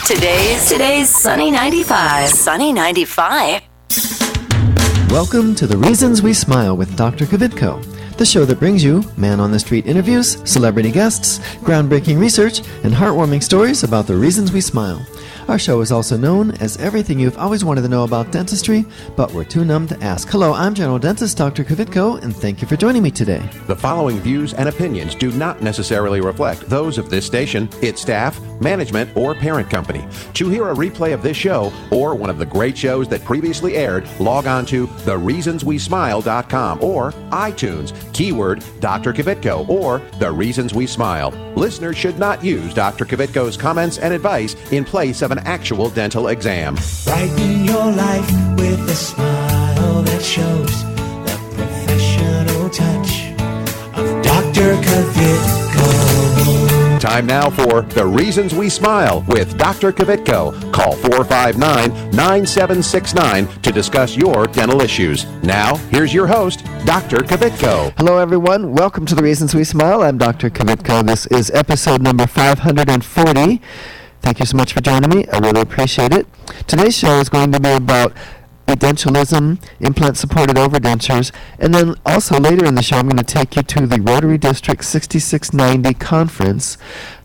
Today's Sunny 95. Sunny 95. Welcome to The Reasons We Smile with Dr. Kvitko, the show that brings you man-on-the-street interviews, celebrity guests, groundbreaking research, and heartwarming stories about the reasons we smile. Our show is also known as everything you've always wanted to know about dentistry, but we're too numb to ask. Hello, I'm General Dentist Dr. Kvitko, and thank you for joining me today. The following views and opinions do not necessarily reflect those of this station, its staff, management, or parent company. To hear a replay of this show or one of the great shows that previously aired, log on to thereasonswesmile.com or iTunes, keyword Dr. Kvitko or The Reasons We Smile. Listeners should not use Dr. Kvitko's comments and advice in place of an actual dental exam. Brighten your life with a smile that shows the professional touch of Dr. Kvitko. Time now for The Reasons We Smile with Dr. Kvitko. Call 459-9769 to discuss your dental issues. Now, here's your host, Dr. Kvitko. Hello, everyone. Welcome to The Reasons We Smile. I'm Dr. Kvitko. This is episode number 540. Thank you so much for joining me. I really appreciate it. Today's show is going to be about edentalism, implant-supported overdentures, and then also later in the show I'm going to take you to the Rotary District 6690 conference.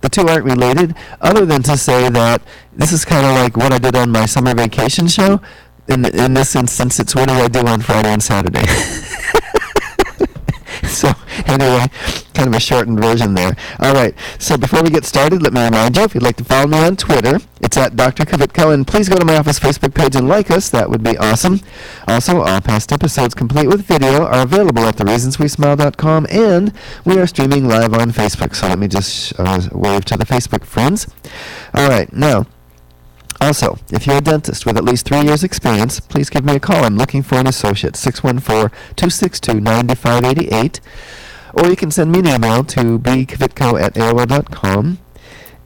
The two aren't related, other than to say that this is kind of like what I did on my summer vacation show. In this instance, it's what do I do on Friday and Saturday. So, anyway, kind of a shortened version there. All right, so before we get started, let me remind you, if you'd like to follow me on Twitter, it's at Dr. Kvitko, and please go to my office Facebook page and like us. That would be awesome. Also, all past episodes, complete with video, are available at thereasonswesmile.com, and we are streaming live on Facebook. So let me just wave to the Facebook friends. All right, now, also, if you're a dentist with at least 3 years' experience, please give me a call. I'm looking for an associate, 614-262-9588. Or you can send me an email to bkvitko@aol.com.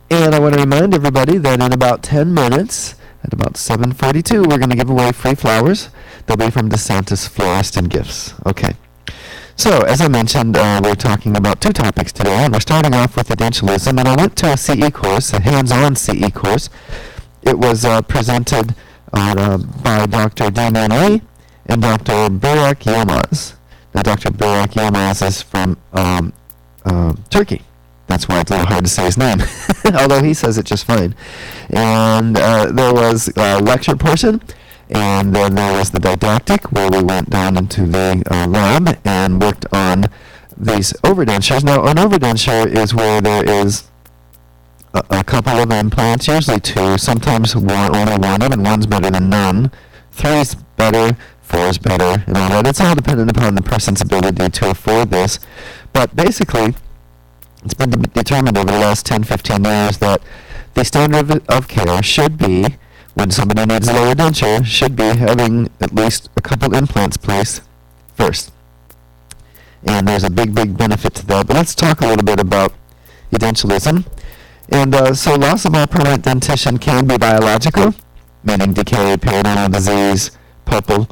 And I want to remind everybody that in about 10 minutes, at about 7:42, we're going to give away free flowers. They'll be from DeSantis Florist and Gifts. Okay. So, as I mentioned, we're talking about two topics today. And we're starting off with edentalism. And I went to a CE course, a hands-on CE course. It was presented by Dr. Damian Lee and Dr. Burak Yilmaz. Now, Dr. Burak Yilmaz is from Turkey. That's why it's a little hard to say his name, although he says it just fine. And there was a lecture portion, and then there was the didactic, where we went down into the lab and worked on these overdentures. Now, an overdenture is where there is a couple of implants, usually two, sometimes only one of them, and one's better than none. 3 is better, 4 is better, and all that. It's all dependent upon the person's ability to afford this. But basically, it's been determined over the last 10, 15 years that the standard of care should be, when somebody needs a lower denture, should be having at least a couple implants placed first. And there's a big, big benefit to that. But let's talk a little bit about edentalism. And so loss of all permanent dentition can be biological, meaning decay, periodontal disease, pulpal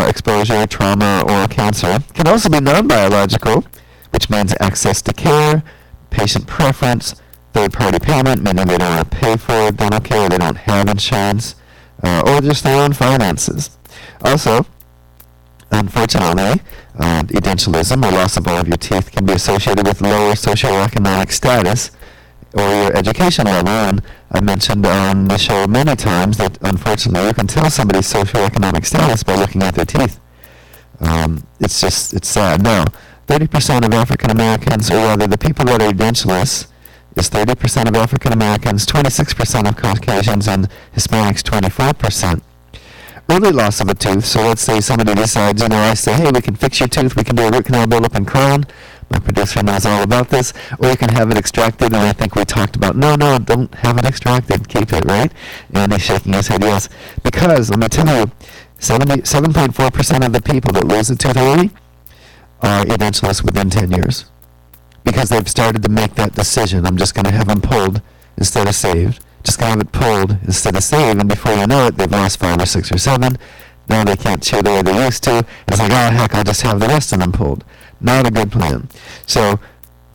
exposure, trauma, or cancer. It can also be non-biological, which means access to care, patient preference, third-party payment, meaning they don't want to pay for dental care, they don't have insurance, or just their own finances. Also, unfortunately, edentalism, or loss of all of your teeth, can be associated with lower socioeconomic status or your education level. And I mentioned on the show many times that, unfortunately, you can tell somebody's socioeconomic status by looking at their teeth. It's sad. Now, 30% of African Americans, or rather the people that are edentulous, is 30% of African Americans, 26% of Caucasians, and Hispanics 24%. Early loss of a tooth, so let's say somebody decides, I say, hey, we can fix your tooth, we can do a root canal build-up and crown. My producer knows all about this. Or you can have it extracted, and I think we talked about, no, don't have it extracted, keep it, right? And he's shaking his head, yes. Because, let me tell you, 7.4% of the people that lose a tooth early are edentulous within 10 years. Because they've started to make that decision. I'm just going to have them pulled instead of saved. Just going to have it pulled instead of saved. And before you know it, they've lost 5 or 6 or 7. Now they can't chew the way they used to. It's like, oh, heck, I'll just have the rest of them pulled. Not a good plan. So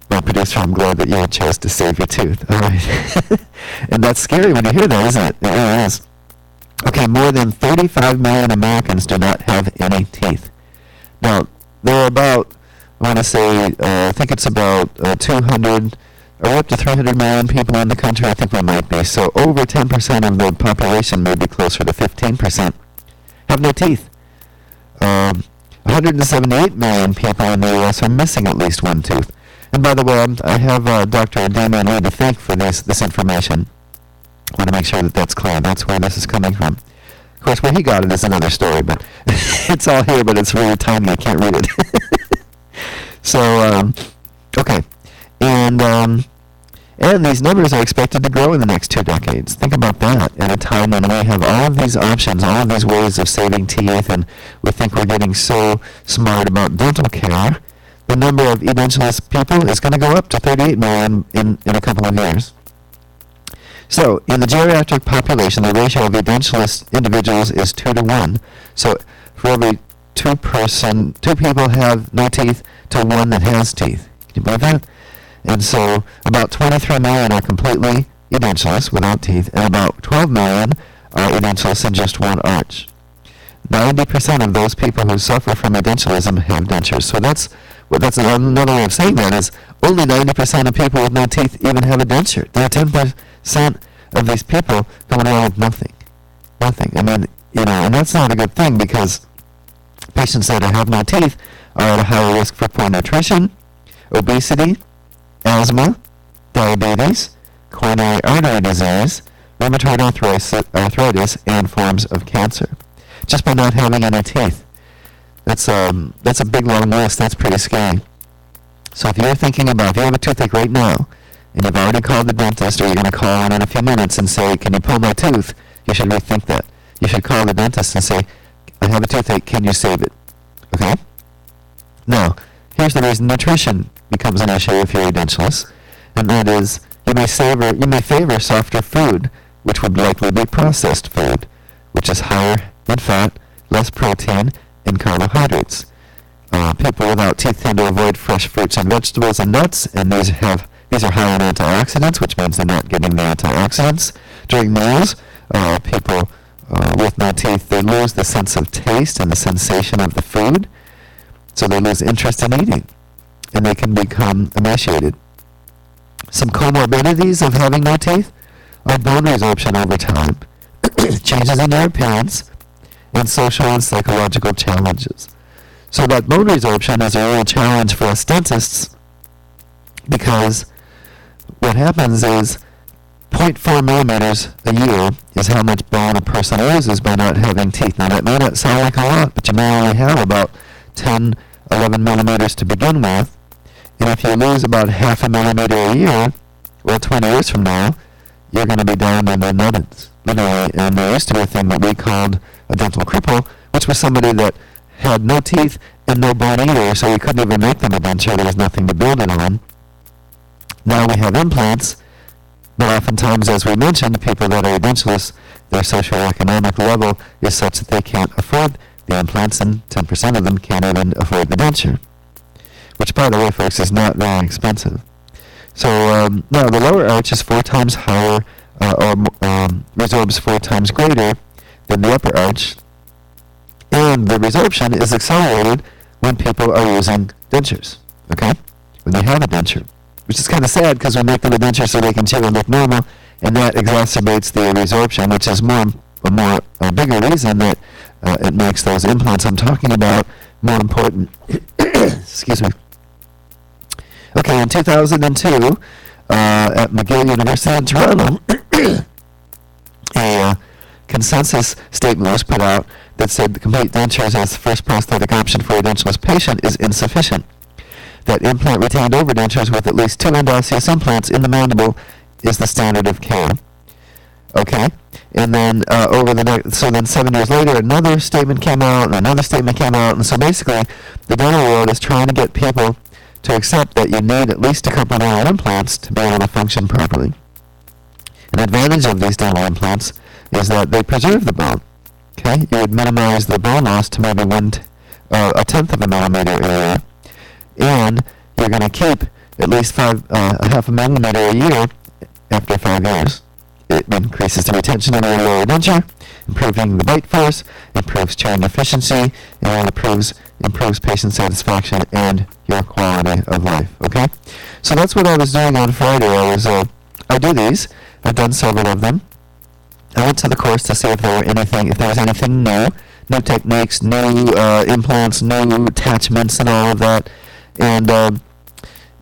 Well, producer, I'm glad that you chose to save your tooth. All right. And that's scary when you hear that, isn't it? It really is. Okay, more than 35 million Americans do not have any teeth. Now, there are about, I want to say, I think it's about 200 or up to 300 million people in the country. I think we might be. So over 10% of the population, maybe closer to 15%, have no teeth. 178 million people in the U.S. are missing at least one tooth. And by the way, I have Dr. Damien Lee to thank for this information. I want to make sure that that's clear. That's where this is coming from. Of course, where he got it is another story, but it's all here, but it's really tiny. I can't read it. So, okay. And these numbers are expected to grow in the next 2 decades. Think about that. At a time when we have all of these options, all of these ways of saving teeth, and we think we're getting so smart about dental care, the number of edentulous people is going to go up to 38 million in a couple of years. So, in the geriatric population, the ratio of edentulous individuals is 2 to 1. So, for every two people have no teeth to one that has teeth. Can you believe that? And so, about 23 million are completely edentulous without teeth, and about 12 million are edentulous in just one arch. 90% of those people who suffer from edentulism have dentures. So that's another way of saying that is only 90% of people with no teeth even have a denture. There are 10% of these people going around with nothing. Nothing. I mean, and that's not a good thing, because patients that have no teeth are at a higher risk for poor nutrition, obesity, asthma, diabetes, coronary artery disease, rheumatoid arthritis, and forms of cancer, just by not having any teeth. That's a big long list. That's pretty scary. So if you're thinking about, if you have a toothache right now, and you've already called the dentist, or you're going to call in a few minutes and say, can you pull my tooth? You should rethink that. You should call the dentist and say, I have a toothache, can you save it? Okay? Now, here's the reason nutrition becomes an issue if you're edentulous, and that is you may favor softer food, which would likely be processed food, which is higher in fat, less protein, and carbohydrates. People without teeth tend to avoid fresh fruits and vegetables and nuts, and these are high in antioxidants, which means they're not getting the antioxidants. During meals, people with no teeth, they lose the sense of taste and the sensation of the food, so they lose interest in eating, and they can become emaciated. Some comorbidities of having no teeth are bone resorption over time, changes in their appearance, and social and psychological challenges. So that bone resorption is a real challenge for us dentists, because what happens is 0.4 millimeters a year is how much bone a person loses by not having teeth. Now that may not sound like a lot, but you may only have about 10, 11 millimeters to begin with. And if you lose about half a millimeter a year, well, 20 years from now, you're going to be down in the nubbins, literally. And there used to be a thing that we called a dental cripple, which was somebody that had no teeth and no bone either, so we couldn't even make them a denture. There was nothing to build it on. Now we have implants, but oftentimes, as we mentioned, people that are edentulous, their socioeconomic level is such that they can't afford the implants, and 10% of them can't even afford the denture, which, by the way, folks, is not very expensive. So now the lower arch is 4 times higher, or resorbs 4 times greater than the upper arch, and the resorption is accelerated when people are using dentures, okay? When they have a denture, which is kind of sad, because we make them a denture so they can chew and look normal, and that exacerbates the resorption, which is a bigger reason that it makes those implants I'm talking about more important. Excuse me. Okay, in 2002, at McGill University in Toronto, a consensus statement was put out that said the complete dentures as the first prosthetic option for a edentulous patient is insufficient. That implant retained over dentures with at least 2 endosseous implants in the mandible is the standard of care. Okay, and then then 7 years later, another statement came out, and another statement came out, and so basically, the dental world is trying to get people to accept that you need at least a couple of implants to be able to function properly. An advantage of these dental implants is that they preserve the bone. Okay, you would minimize the bone loss to maybe a tenth of a millimeter area, and you're going to keep at least a half a millimeter a year after 5 years. It increases the retention of your lower denture, improving the bite force, improves chewing efficiency, and improves patient satisfaction and your quality of life. Okay, so that's what I was doing on Friday. I do these. I've done several of them. I went to the course to see if there was anything new techniques, new implants, new attachments, and all of that. And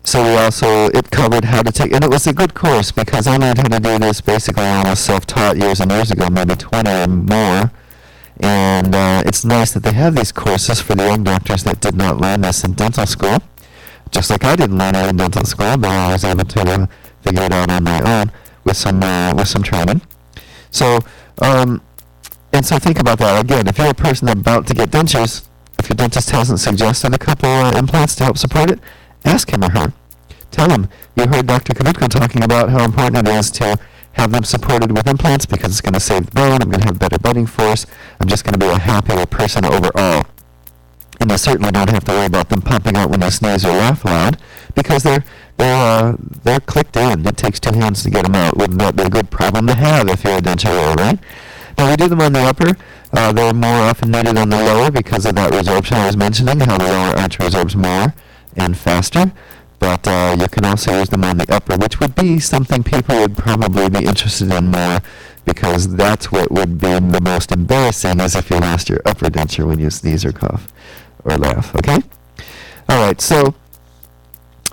so it covered how to take, and it was a good course because I learned how to do this basically when I was self-taught years and years ago, maybe 20 or more. And it's nice that they have these courses for the young doctors that did not learn this in dental school, just like I didn't learn it in dental school, but I was able to figure it out on my own with some training. So, and so think about that. Again, if you're a person about to get dentures, if your dentist hasn't suggested a couple implants to help support it, ask him or her. Tell him you heard Dr. Kvitko talking about how important it is to have them supported with implants because it's going to save the bone, I'm going to have better biting force, I'm just going to be a happier person overall. And you certainly don't have to worry about them popping out when they sneeze or laugh loud because they're clicked in. It takes 2 hands to get them out. Wouldn't that be a good problem to have if you're a denture wearer, right? Now we do them on the upper. They're more often needed on the lower because of that resorption I was mentioning, how the lower arch resorbs more and faster. But you can also use them on the upper, which would be something people would probably be interested in more because that's what would be the most embarrassing is if you lost your upper denture when you sneeze or cough or laugh, okay? All right, so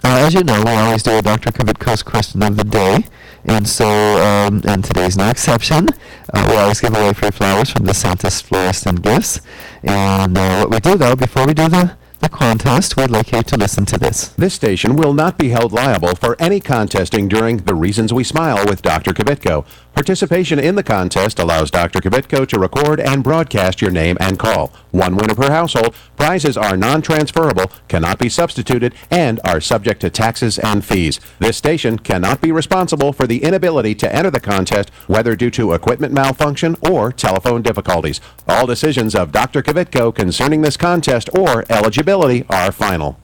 as you know, we always do a Dr. Kvitko's question of the day. And so, and today's no exception. We always give away free flowers from the Santa's Florist and Gifts. And what we do, though, before we do the contest, we'd like you to listen to this. This station will not be held liable for any contesting during The Reasons We Smile with Dr. Kvitko. Participation in the contest allows Dr. Kvitko to record and broadcast your name and call. 1 winner per household. Prizes are non-transferable, cannot be substituted, and are subject to taxes and fees. This station cannot be responsible for the inability to enter the contest, whether due to equipment malfunction or telephone difficulties. All decisions of Dr. Kvitko concerning this contest or eligibility are final.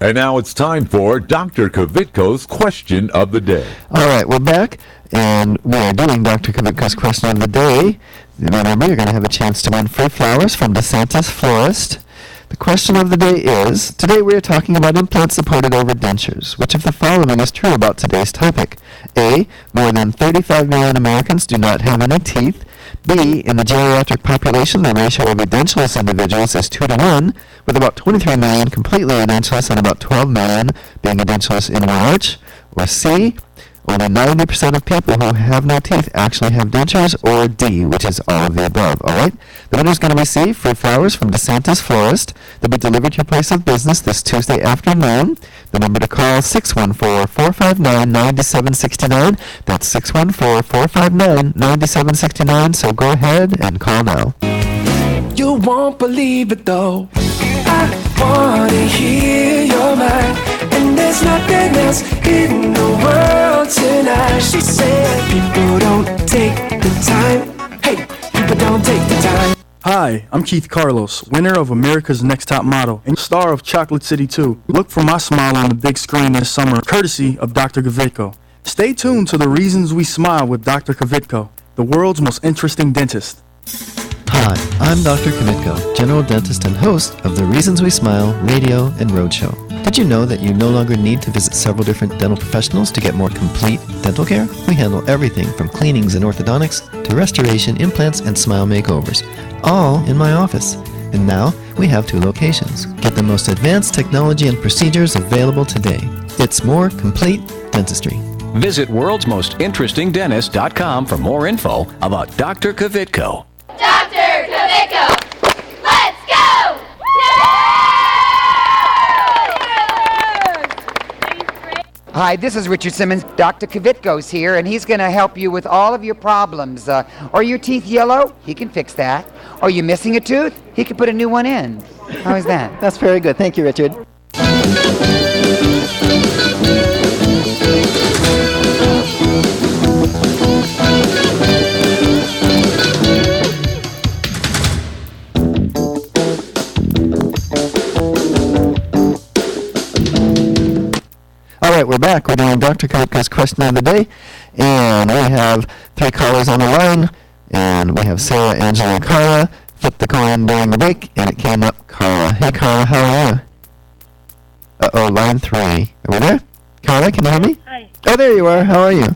And now it's time for Dr. Kvitko's question of the day. All right, we're back, and we are doing Dr. Kvitko's question of the day. Remember, you're going to have a chance to win free flowers from the Santa's Florist. The question of the day is, today we are talking about implants supported over dentures. Which of the following is true about today's topic? A, more than 35 million Americans do not have any teeth. B, in the geriatric population, the ratio of edentulous individuals is 2 to 1, with about 23 million completely edentulous and about 12 million being edentulous in one arch. Or C, only 90% of people who have no teeth actually have dentures. Or D, which is all of the above. All right? The winner is going to receive free flowers from the Santa's Florist. They'll be delivered to your place of business this Tuesday afternoon. The number to call is 614-459-9769. That's 614-459-9769. So go ahead and call now. You won't believe it though. I wanna hear your mind, and there's nothing else in the world tonight. She said people don't take the time. Hey, people don't take the time. Hi, I'm Keith Carlos, winner of America's Next Top Model and star of Chocolate City 2. Look for my smile on the big screen this summer, courtesy of Dr. Kvitko. Stay tuned to The Reasons We Smile with Dr. Kvitko, the world's most interesting dentist. Hi, I'm Dr. Kvitko, general dentist and host of The Reasons We Smile radio and roadshow. Did you know that you no longer need to visit several different dental professionals to get more complete dental care? We handle everything from cleanings and orthodontics to restoration, implants, and smile makeovers, all in my office. And now we have 2 locations. Get the most advanced technology and procedures available today. It's more complete dentistry. Visit worldsmostinterestingdentist.com for more info about Dr. Kvitko. Dr. Kvitko! Let's go! Hi, this is Richard Simmons. Dr. Kvitko's here, and he's going to help you with all of your problems. Are your teeth yellow? He can fix that. Are you missing a tooth? He can put a new one in. How is that? That's very good. Thank you, Richard. Dr. Kvitko's question of the day. And we have 3 callers on the line. And we have Sarah, Angela, and Carla. Flipped the coin during the break, and it came up Carla. Hey, Carla, how are you? Uh-oh, line 3. Are we there? Carla, can you hear me? Hi. Oh, there you are. How are you?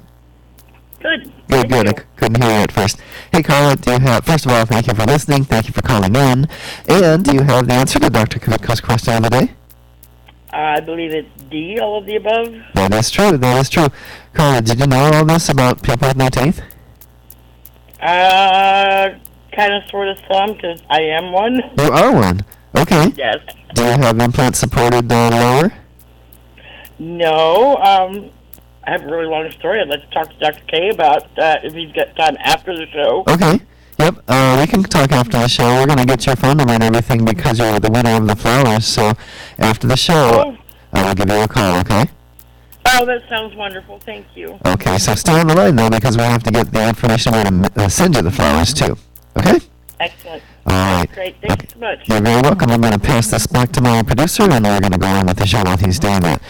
Good. Good. I couldn't hear you at first. Hey, Carla, first of all, thank you for listening. Thank you for calling in. And do you have the answer to Dr. Kvitko's question of the day? I believe it's D, all of the above. That is true. Carla, did you know all this about people with no teeth? Kind of, sort of, some, because I am one. You are one? Okay. Yes. Do you have implants supported lower? No. I have a really long story. I'd like to talk to Dr. K about that if he's got time after the show. Okay. Yep. We can talk after the show. We're going to get your phone number and everything because you're the winner of the flowers. So after the show, I will give you a call, okay? Oh, that sounds wonderful. Thank you. Okay, so stay on the line, though, because we have to get the information. We're going to send you the flowers, too. Okay? Excellent. All right. Great. Thank you so much. You're very welcome. I'm going to pass this back to my producer, and we're going to go on with the show while he's doing that.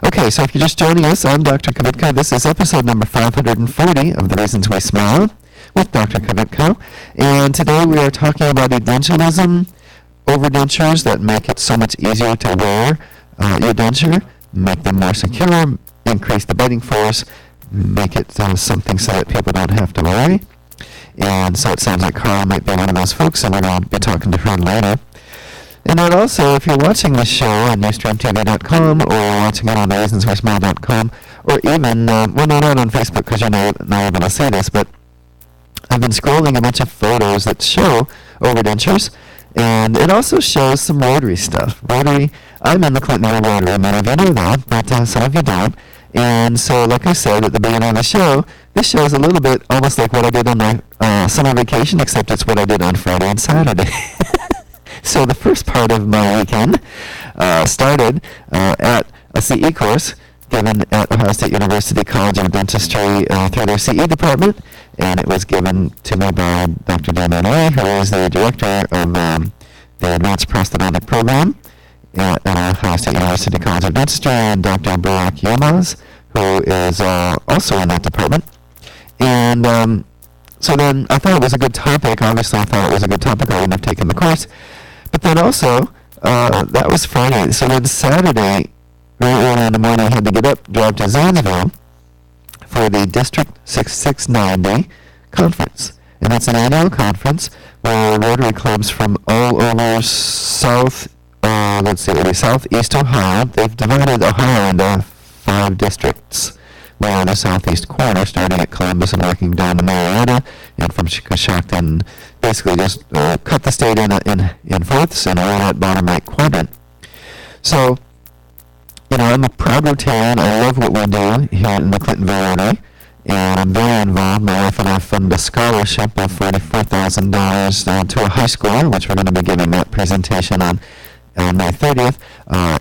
Okay, so if you're just joining us, I'm Dr. Kvitko. This is episode number 540 of The Reasons We Smile with Dr. Kvitko. And today we are talking about edentulous overdentures that make it so much easier to wear your denture, make them more secure, increase the biting force, make it something so that people don't have to worry. And so it sounds like Carl might be one of those folks, and we're going to be talking to her later. And then also, if you're watching this show on newstreamtv.com or watching it on thereasonswesmile.com, or even, well, no, not on Facebook because you're not able to see this, but I've been scrolling a bunch of photos that show overdentures, and it also shows some Rotary stuff. Rotary, I'm in the Clinton area Rotary. Many of you know that, but some of you don't. And so, like I said at the beginning of the show, this show is a little bit almost like what I did on my summer vacation, except it's what I did on Friday and Saturday. So the first part of my weekend started at a CE course given at Ohio State University College of Dentistry through their CE department, and it was given to me by Dr. Damien A., who is the director of the Advanced Prosthodontic Program at Ohio State University College of Dentistry, and Dr. Barack Yilmaz, who is also in that department. And so then I thought it was a good topic. Obviously, I thought it was a good topic. I wouldn't have taken the course. But then also, that was Friday. So then Saturday, very early in the morning, I had to get up, drive to Zanesville for the District 6690 conference. And that's an annual conference where Rotary clubs from all over southeast Ohio. They've divided Ohio into 5 districts. We're on the southeast corner, starting at Columbus and working down to Marietta, and from Coshocton, basically just cut the state in fourths and all that bottom right quadrant. So, you know, I'm a proud Rotarian. I love what we do here in the Clintonville Rotary, and I'm very involved. My wife and I fund a scholarship of $44,000 to a high schooler, which we're going to be giving that presentation on May 30th.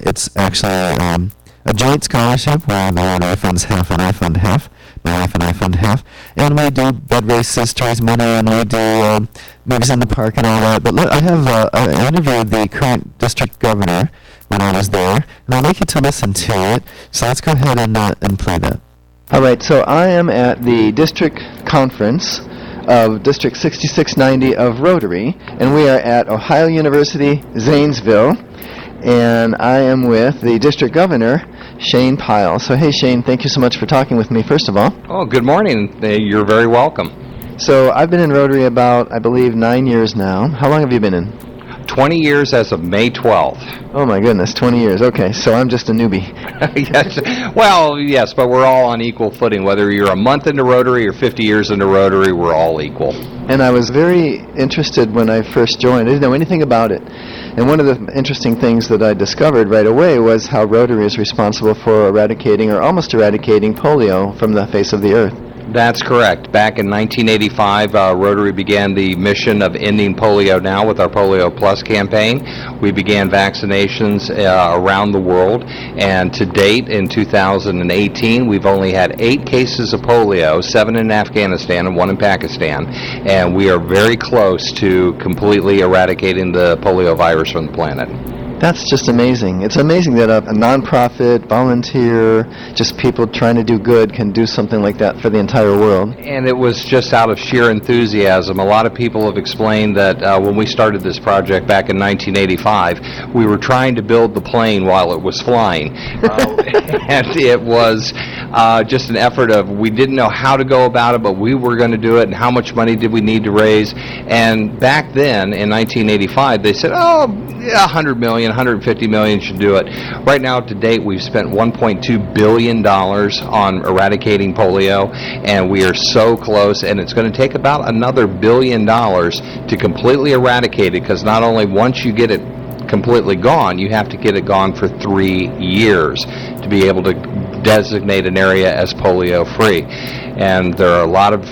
It's actually a joint scholarship where the Rotary funds half and I fund half. My wife and I fund half. And we do bed races to raise money, and we do movies in the park and all that. But I have I interviewed the current district governor when I was there, and I'd like you to listen to it. So let's go ahead and play that. All right, so I am at the district conference of District 6690 of Rotary, and we are at Ohio University, Zanesville, and I am with the district governor, Shane Pyle. So, hey, Shane, thank you so much for talking with me, first of all. Oh, good morning. You're very welcome. So, I've been in Rotary about, I believe, 9 years now. How long have you been in? 20 years as of May 12th. Oh, my goodness, 20 years. Okay, so I'm just a newbie. Yes. Well, yes, but we're all on equal footing. Whether you're a month into Rotary or 50 years into Rotary, we're all equal. And I was very interested when I first joined. I didn't know anything about it. And one of the interesting things that I discovered right away was how Rotary is responsible for eradicating, or almost eradicating, polio from the face of the earth. That's correct. Back in 1985, Rotary began the mission of ending polio now with our Polio Plus campaign. We began vaccinations around the world, and to date, in 2018, we've only had 8 cases of polio, 7 in Afghanistan and 1 in Pakistan, and we are very close to completely eradicating the polio virus from the planet. That's just amazing. It's amazing that a nonprofit, volunteer, just people trying to do good can do something like that for the entire world. And it was just out of sheer enthusiasm. A lot of people have explained that when we started this project back in 1985, we were trying to build the plane while it was flying. And it was just an effort of, we didn't know how to go about it, but we were going to do it, and how much money did we need to raise. And back then, in 1985, they said, oh, yeah, 100 million, 150 million should do it. Right now, to date, we've spent $1.2 billion on eradicating polio, and we are so close, and it's going to take about another $1 billion to completely eradicate it, because not only once you get it completely gone, you have to get it gone for 3 years to be able to designate an area as polio-free. And there are a lot of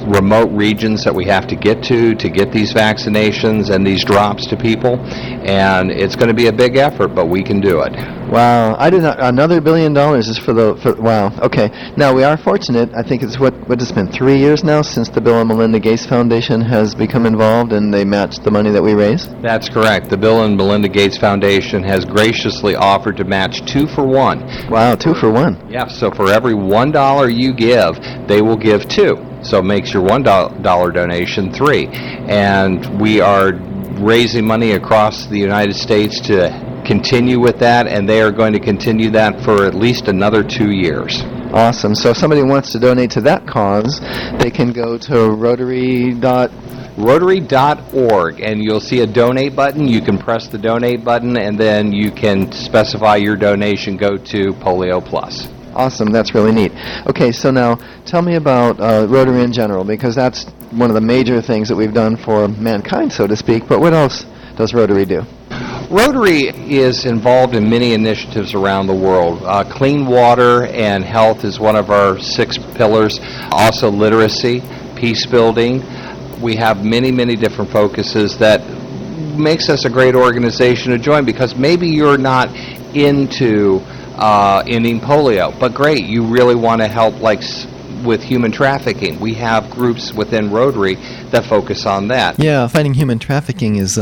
remote regions that we have to get these vaccinations and these drops to people, and it's going to be a big effort, but we can do it. Wow, I did not. Another $1 billion is for wow. Okay, now we are fortunate. I think it's what it's been 3 years now since the Bill and Melinda Gates Foundation has become involved, and they matched the money that we raise. That's correct. The Bill and Melinda Gates Foundation has graciously offered to match 2 for 1. Wow, 2 for 1. Yeah. So for every $1 you give, they will give 2. So it makes your $1 donation 3. And we are raising money across the United States to continue with that, and they are going to continue that for at least another 2 years. Awesome. So if somebody wants to donate to that cause, they can go to Rotary.org, and you'll see a donate button. You can press the donate button, and then you can specify your donation go to Polio Plus. Awesome. That's really neat. Okay, so now tell me about Rotary in general, because that's one of the major things that we've done for mankind, so to speak. But what else does Rotary do? Rotary is involved in many initiatives around the world. Clean water and health is one of our 6 pillars. Also literacy, peace building. We have many, many different focuses that makes us a great organization to join, because maybe you're not into ending polio, but great, you really want to help with human trafficking. We have groups within Rotary that focus on that. Yeah, fighting human trafficking is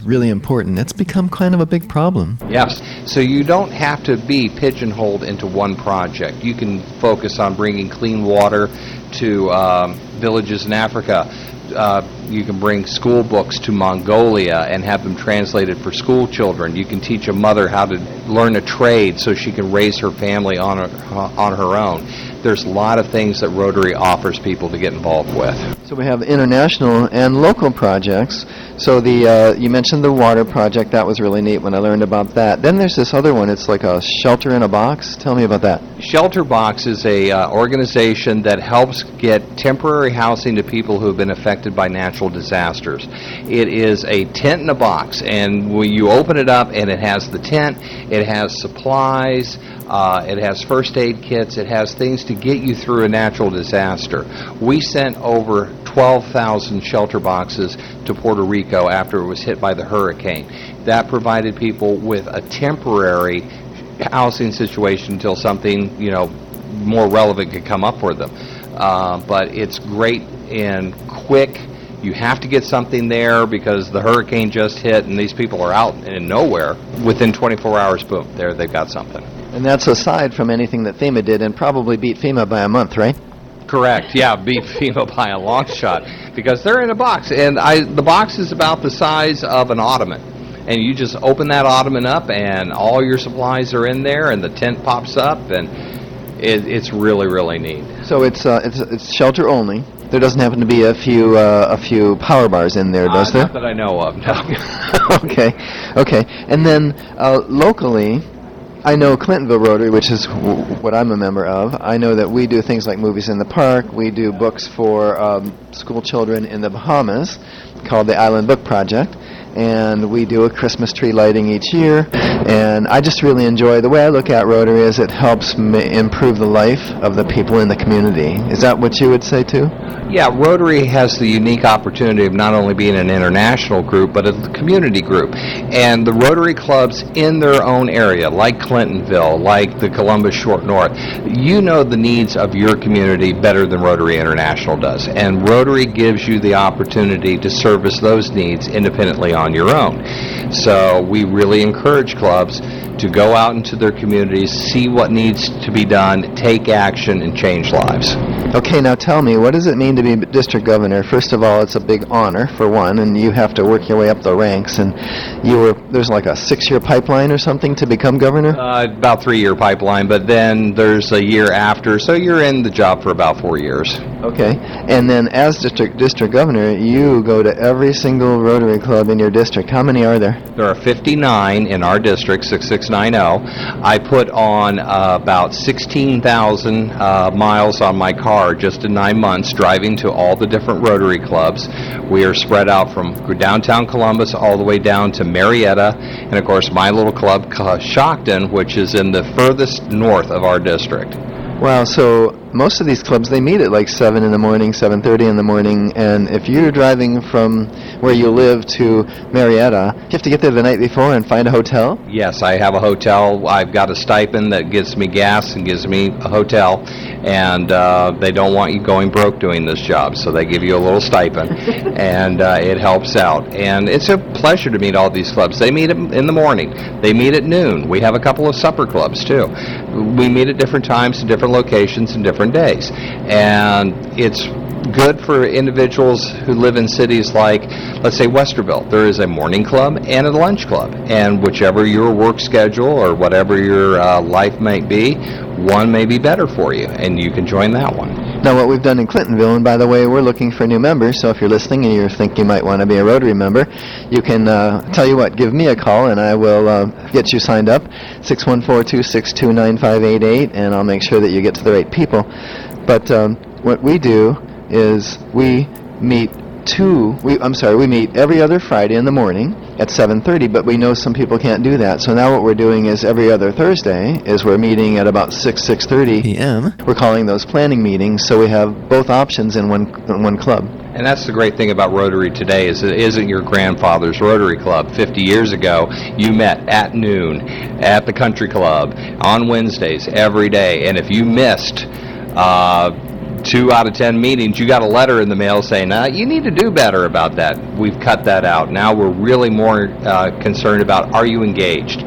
really important. It's become kind of a big problem. Yes, so you don't have to be pigeonholed into one project. You can focus on bringing clean water to villages in Africa. You can bring school books to Mongolia and have them translated for school children. You can teach a mother how to learn a trade so she can raise her family on her own. There's a lot of things that Rotary offers people to get involved with. So we have international and local projects. So you mentioned the water project. That was really neat when I learned about that. Then there's this other one. It's like a shelter in a box. Tell me about that. Shelter Box is a organization that helps get temporary housing to people who have been affected by natural disasters. It is a tent in a box, and when you open it up, and it has the tent, it has supplies, it has first aid kits, it has things to get you through a natural disaster. We sent over 12,000 shelter boxes to Puerto Rico after it was hit by the hurricane. That provided people with a temporary housing situation until something, more relevant could come up for them. But it's great and quick. You have to get something there because the hurricane just hit and these people are out in nowhere. Within 24 hours, boom, there they've got something. And that's aside from anything that FEMA did, and probably beat FEMA by a month, right? Correct. Yeah, beat FEMA by a long shot, because they're in a box, and the box is about the size of an ottoman. And you just open that ottoman up, and all your supplies are in there, and the tent pops up, and it's really, really neat. So it's shelter only. There doesn't happen to be a few power bars in there, does there? Not that I know of, no. Okay. And then locally, I know Clintonville Rotary, which is what I'm a member of. I know that we do things like movies in the park. We do books for school children in the Bahamas called the Island Book Project. And we do a Christmas tree lighting each year. And I just really enjoy, the way I look at Rotary is it helps improve the life of the people in the community. Is that what you would say too? Yeah, Rotary has the unique opportunity of not only being an international group, but a community group. And the Rotary clubs in their own area, like Clintonville, like the Columbus Short North, you know the needs of your community better than Rotary International does. And Rotary gives you the opportunity to serve service those needs independently on your own. So we really encourage clubs to go out into their communities, see what needs to be done, take action, and change lives. Okay, now tell me, what does it mean to be district governor? First of all, it's a big honor, for one, and you have to work your way up the ranks, and there's like a 6-year pipeline or something to become governor? About 3-year pipeline, but then there's a year after, so you're in the job for about 4 years. Okay, and then as district governor, you go to every single Rotary Club in your district. How many are there? There are 59 in our district, 6690. I put on about 16,000 miles on my car just in 9 months, driving to all the different Rotary Clubs. We are spread out from downtown Columbus all the way down to Marietta, and of course my little club, Shockton, which is in the furthest north of our district. Wow, so most of these clubs, they meet at like 7 in the morning, 7:30 in the morning, and if you're driving from where you live to Marietta, you have to get there the night before and find a hotel? Yes, I have a hotel. I've got a stipend that gives me gas and gives me a hotel, and they don't want you going broke doing this job, so they give you a little stipend, and it helps out. And it's a pleasure to meet all these clubs. They meet in the morning. They meet at noon. We have a couple of supper clubs, too. We meet at different times, in different locations, and different days. And it's good for individuals who live in cities like, let's say, Westerville. There is a morning club and a lunch club. And whichever your work schedule or whatever your life might be, one may be better for you, and you can join that one. Now, what we've done in Clintonville, and by the way, we're looking for new members, so if you're listening and you think you might want to be a Rotary member, you can, tell you what, give me a call, and I will get you signed up, 614-262-9588, and I'll make sure that you get to the right people. But what we do is we meet every other Friday in the morning at 7:30, but we know some people can't do that. So now what we're doing is every other Thursday is we're meeting at about 6:30 p.m. We're calling those planning meetings, so we have both options in one club. And that's the great thing about Rotary today, is it isn't your grandfather's Rotary Club. 50 years ago, you met at noon at the country club on Wednesdays every day, and if you missed 2 out of 10 meetings, you got a letter in the mail saying, you need to do better about that. We've cut that out. Now we're really more concerned about, are you engaged?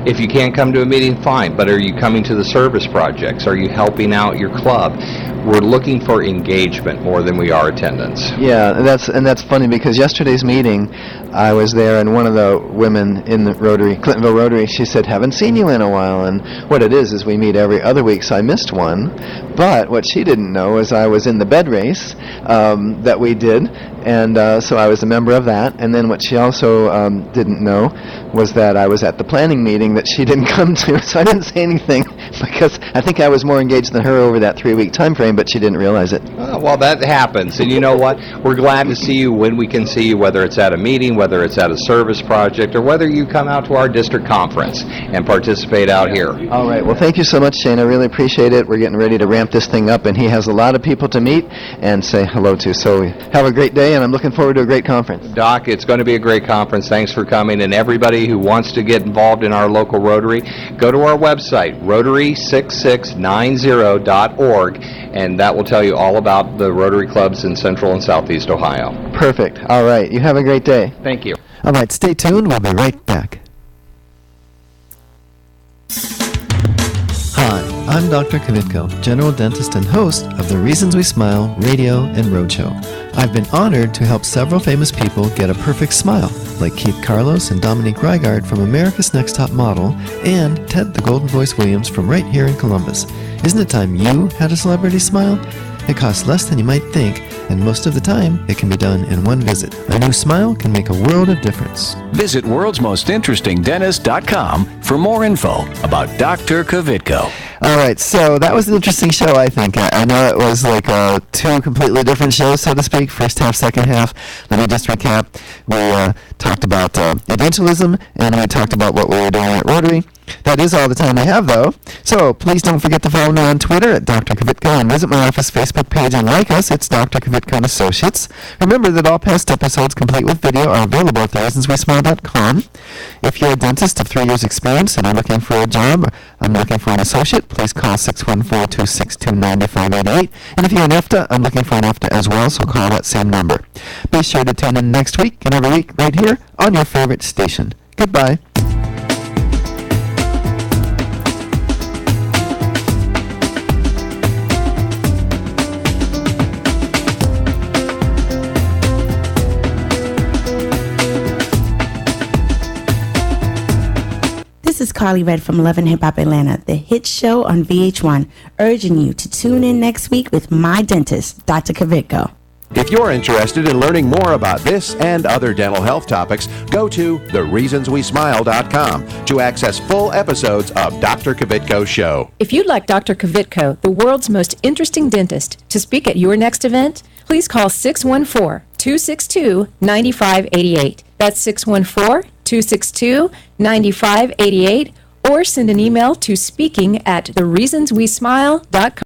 If you can't come to a meeting, fine, but are you coming to the service projects? Are you helping out your club? We're looking for engagement more than we are attendance. Yeah, and that's funny, because yesterday's meeting, I was there, and one of the women in the Clintonville Rotary, she said, haven't seen you in a while, and what it is we meet every other week, so I missed one, but what she didn't know is I was in the bed race that we did, and so I was a member of that, and then what she also didn't know was that I was at the planning meeting that she didn't come to, so I didn't say anything, because I think I was more engaged than her over that 3-week time frame, but she didn't realize it. Well, that happens, and you know what? We're glad to see you when we can see you, whether it's at a meeting, whether it's at a service project, or whether you come out to our district conference and participate out here. All right. Well, thank you so much, Shane. I really appreciate it. We're getting ready to ramp this thing up, and he has a lot of people to meet and say hello to. So have a great day, and I'm looking forward to a great conference. Doc, it's going to be a great conference. Thanks for coming, and everybody who wants to get involved in our local Rotary, go to our website, rotary6690.org, and that will tell you all about the Rotary clubs in Central and Southeast Ohio. Perfect. All right. You have a great day. Thank you. All right. Stay tuned. We'll be right back. Hi, I'm Dr. Kvitko, general dentist and host of the Reasons We Smile radio and roadshow. I've been honored to help several famous people get a perfect smile, like Keith Carlos and Dominique Reigard from America's Next Top Model, and Ted the Golden Voice Williams from right here in Columbus. Isn't it time you had a celebrity smile? It costs less than you might think, and most of the time, it can be done in one visit. A new smile can make a world of difference. Visit worldsmostinterestingdentist.com for more info about Dr. Kvitko. All right, so that was an interesting show, I think. I know it was like 2 completely different shows, so to speak, first half, second half. Let me just recap. We talked about evangelism, and we talked about what we were doing at Rotary. That is all the time I have, though. So please don't forget to follow me on Twitter at Dr. Kvitko and visit my office Facebook page and like us. It's Dr. Kvitko and Associates. Remember that all past episodes, complete with video, are available at thereasonswesmile.com. If you're a dentist of 3 years experience and are looking for a job, I'm looking for an associate, please call 614-262-9588. And if you're an EFTA, I'm looking for an EFTA as well, so call that same number. Be sure to tune in next week and every week right here on your favorite station. Goodbye. This is Carly Red from Love and Hip Hop Atlanta, the hit show on VH1, urging you to tune in next week with my dentist, Dr. Kvitko. If you're interested in learning more about this and other dental health topics, go to thereasonswesmile.com to access full episodes of Dr. Kvitko's show. If you'd like Dr. Kvitko, the world's most interesting dentist, to speak at your next event, please call 614-262-9588. That's 614-262-9588, or send an email to speaking@thereasonswesmile.com.